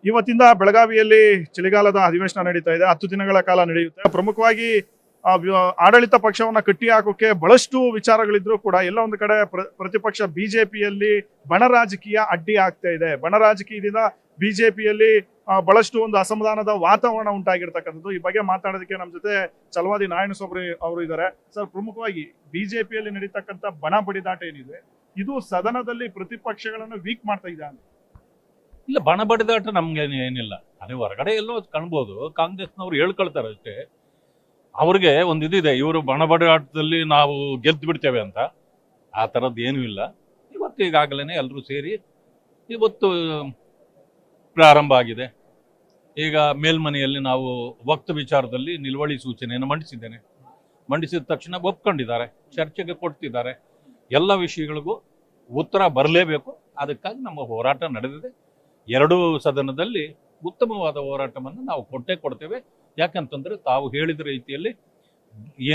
ಇವತ್ತಿಂದ ಬೆಳಗಾವಿಯಲ್ಲಿ ಚಳಿಗಾಲದ ಅಧಿವೇಶನ ನಡೀತಾ ಇದೆ. 10 ದಿನಗಳ ಕಾಲ ನಡೆಯುತ್ತೆ. ಪ್ರಮುಖವಾಗಿ ಆಡಳಿತ ಪಕ್ಷವನ್ನ ಕಟ್ಟಿ ಹಾಕೋಕೆ ಬಹಳಷ್ಟು ವಿಚಾರಗಳಿದ್ರು ಕೂಡ ಎಲ್ಲ ಒಂದು ಕಡೆ ಪ್ರತಿಪಕ್ಷ ಬಿಜೆಪಿಯಲ್ಲಿ ಬಣ ರಾಜಕೀಯ ಅಡ್ಡಿ ಆಗ್ತಾ ಇದೆ. ಬಣ ರಾಜಕೀಯದಿಂದ ಬಿಜೆಪಿಯಲ್ಲಿ ಬಹಳಷ್ಟು ಒಂದು ಅಸಮಾಧಾನದ ವಾತಾವರಣ ಉಂಟಾಗಿರ್ತಕ್ಕಂಥದ್ದು. ಈ ಬಗ್ಗೆ ಮಾತಾಡೋದಕ್ಕೆ ನಮ್ಮ ಜೊತೆ ಚಲವಾದಿ ನಾರಾಯಣಸ್ವಾಮಿ ಅವರು ಇದ್ದಾರೆ. ಸರ್, ಪ್ರಮುಖವಾಗಿ ಬಿಜೆಪಿಯಲ್ಲಿ ನಡೀತಕ್ಕಂಥ ಬಣ ಬಡಿದಾಟ ಏನಿದೆ, ಇದು ಸದನದಲ್ಲಿ ಪ್ರತಿಪಕ್ಷಗಳನ್ನು ವೀಕ್ ಮಾಡ್ತಾ ಇದೆ ಅಂತ? ಇಲ್ಲ, ಬಣ ಬಡಿದಾಟ ನಮ್ಗೆ ಏನಿಲ್ಲ. ಅದೇ ಹೊರಗಡೆ ಎಲ್ಲೋ ಕಾಣ್ಬೋದು, ಕಾಂಗ್ರೆಸ್ನವ್ರು ಹೇಳ್ಕೊಳ್ತಾರೆ ಅಷ್ಟೇ. ಅವ್ರಿಗೆ ಒಂದು ಇದಿದೆ, ಇವರು ಬಣ ಬಡಿದಾಟದಲ್ಲಿ ನಾವು ಗೆದ್ದು ಬಿಡ್ತೇವೆ ಅಂತ. ಆ ಥರದ್ದು ಏನೂ ಇಲ್ಲ. ಇವತ್ತು ಈಗಾಗಲೇ ಎಲ್ಲರೂ ಸೇರಿ ಇವತ್ತು ಪ್ರಾರಂಭ ಆಗಿದೆ. ಈಗ ಮೇಲ್ಮನೆಯಲ್ಲಿ ನಾವು ವಕ್ತ ವಿಚಾರದಲ್ಲಿ ನಿಲುವಳಿ ಸೂಚನೆಯನ್ನು ಮಂಡಿಸಿದ್ದೇನೆ. ಮಂಡಿಸಿದ ತಕ್ಷಣ ಒಪ್ಕೊಂಡಿದ್ದಾರೆ, ಚರ್ಚೆಗೆ ಕೊಡ್ತಿದ್ದಾರೆ. ಎಲ್ಲ ವಿಷಯಗಳಿಗೂ ಉತ್ತರ ಬರಲೇಬೇಕು. ಅದಕ್ಕಾಗಿ ನಮ್ಮ ಹೋರಾಟ ನಡೆದಿದೆ. ಎರಡೂ ಸದನದಲ್ಲಿ ಉತ್ತಮವಾದ ಹೋರಾಟವನ್ನು ನಾವು ಕೊಡ್ತೇವೆ. ಯಾಕಂತಂದ್ರೆ ತಾವು ಹೇಳಿದ ರೀತಿಯಲ್ಲಿ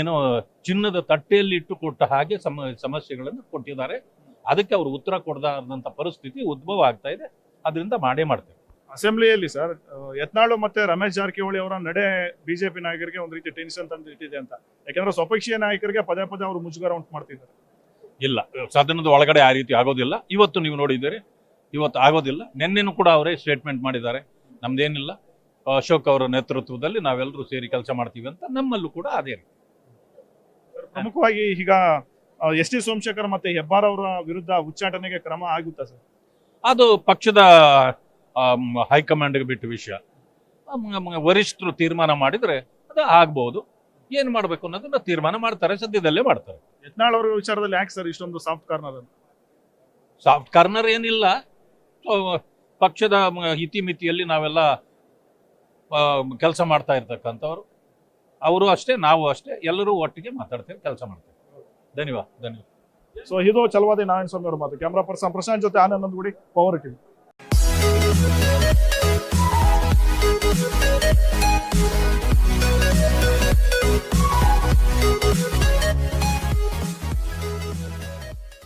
ಏನೋ ಚಿನ್ನದ ತಟ್ಟೆಯಲ್ಲಿ ಇಟ್ಟು ಕೊಟ್ಟ ಹಾಗೆ ಸಮಸ್ಯೆಗಳನ್ನು ಕೊಟ್ಟಿದ್ದಾರೆ. ಅದಕ್ಕೆ ಅವರು ಉತ್ತರ ಕೊಡದಾದಂಥ ಪರಿಸ್ಥಿತಿ ಉದ್ಭವ ಆಗ್ತಾ ಇದೆ. ಅದರಿಂದ ಮಾಡ್ತೇವೆ. ಅಸೆಂಬ್ಲಿಯಲ್ಲಿ ಸರ್, ಯತ್ನಾಳು ಮತ್ತೆ ರಮೇಶ್ ಜಾರಕಿಹೊಳಿ ಅವರ ನಡೆ ಬಿಜೆಪಿ ನಾಯಕರಿಗೆ ಒಂದು ರೀತಿ ಟೆನ್ಷನ್ ತಂದು ಇಟ್ಟಿದೆ ಅಂತ. ಯಾಕಂದ್ರೆ ಸ್ವಪಕ್ಷೀಯ ನಾಯಕರಿಗೆ ಪದೇ ಪದೇ ಅವರು ಮುಜುಗರ ಉಂಟು ಮಾಡ್ತಿದ್ದಾರೆ. ಇಲ್ಲ, ಸದನದ ಒಳಗಡೆ ಆ ರೀತಿ ಆಗೋದಿಲ್ಲ. ಇವತ್ತು ನೀವು ನೋಡಿದ್ದೀರಿ, ಇವತ್ತು ಆಗೋದಿಲ್ಲ. ನಿನ್ನೆನೂ ಕೂಡ ಅವರೇ ಸ್ಟೇಟ್ಮೆಂಟ್ ಮಾಡಿದ್ದಾರೆ, ನಮ್ದೇನಿಲ್ಲ, ಅಶೋಕ್ ಅವರ ನೇತೃತ್ವದಲ್ಲಿ ನಾವೆಲ್ಲರೂ ಸೇರಿ ಕೆಲಸ ಮಾಡ್ತೀವಿ ಅಂತ. ನಮ್ಮಲ್ಲೂ ಕೂಡ ಅದೇ ರೀತಿ. ಪ್ರಮುಖವಾಗಿ ಈಗ ಎಸ್ ಟಿ ಸೋಮಶೇಖರ್ ಮತ್ತೆ ಹೆಬ್ಬಾರ್ ಅವರ ವಿರುದ್ಧ ಉಚ್ಚಾಟನೆಗೆ ಕ್ರಮ ಆಗುತ್ತಾ ಸರ್? ಅದು ಪಕ್ಷದ ಹೈಕಮಾಂಡ್ಗೆ ಬಿಟ್ಟ ವಿಷಯ. ವರಿಷ್ಠರು ತೀರ್ಮಾನ ಮಾಡಿದ್ರೆ ಅದು ಆಗ್ಬಹುದು. ಏನ್ ಮಾಡ್ಬೇಕು ಅನ್ನೋದನ್ನ ತೀರ್ಮಾನ ಮಾಡ್ತಾರೆ, ಸದ್ಯದಲ್ಲೇ ಮಾಡ್ತಾರೆ. ಯತ್ನಾಳ್ ಅವರ ವಿಚಾರದಲ್ಲಿ ಯಾಕೆ ಸರ್ ಇಷ್ಟೊಂದು ಸಾಫ್ಟ್ ಕಾರ್ನರ್ ಅಂತ? ಸಾಫ್ಟ್ ಕಾರ್ನರ್ ಏನಿಲ್ಲ. ಪಕ್ಷದ ಇತಿಮಿತಿಯಲ್ಲಿ ನಾವೆಲ್ಲ ಕೆಲಸ ಮಾಡ್ತಾ ಇರ್ತಕ್ಕಂಥವ್ರು. ಅವರು ಅಷ್ಟೇ, ನಾವು ಅಷ್ಟೇ, ಎಲ್ಲರೂ ಒಟ್ಟಿಗೆ ಮಾತಾಡ್ತೇವೆ, ಕೆಲಸ ಮಾಡ್ತೇವೆ. ಧನ್ಯವಾದ. ಸೊ ಇದು ಚಲವಾದಿ ನಾರಾಯಣಸ್ವಾಮಿ ಅವರ ಮಾತು. ಕ್ಯಾಮ್ರಾ ಪರ್ಸನ್ ಪ್ರಶಾಂತ್ ಜೊತೆ ಆನಂದ್ ಗುಡಿ, ಪವರ್ ಟಿವಿ.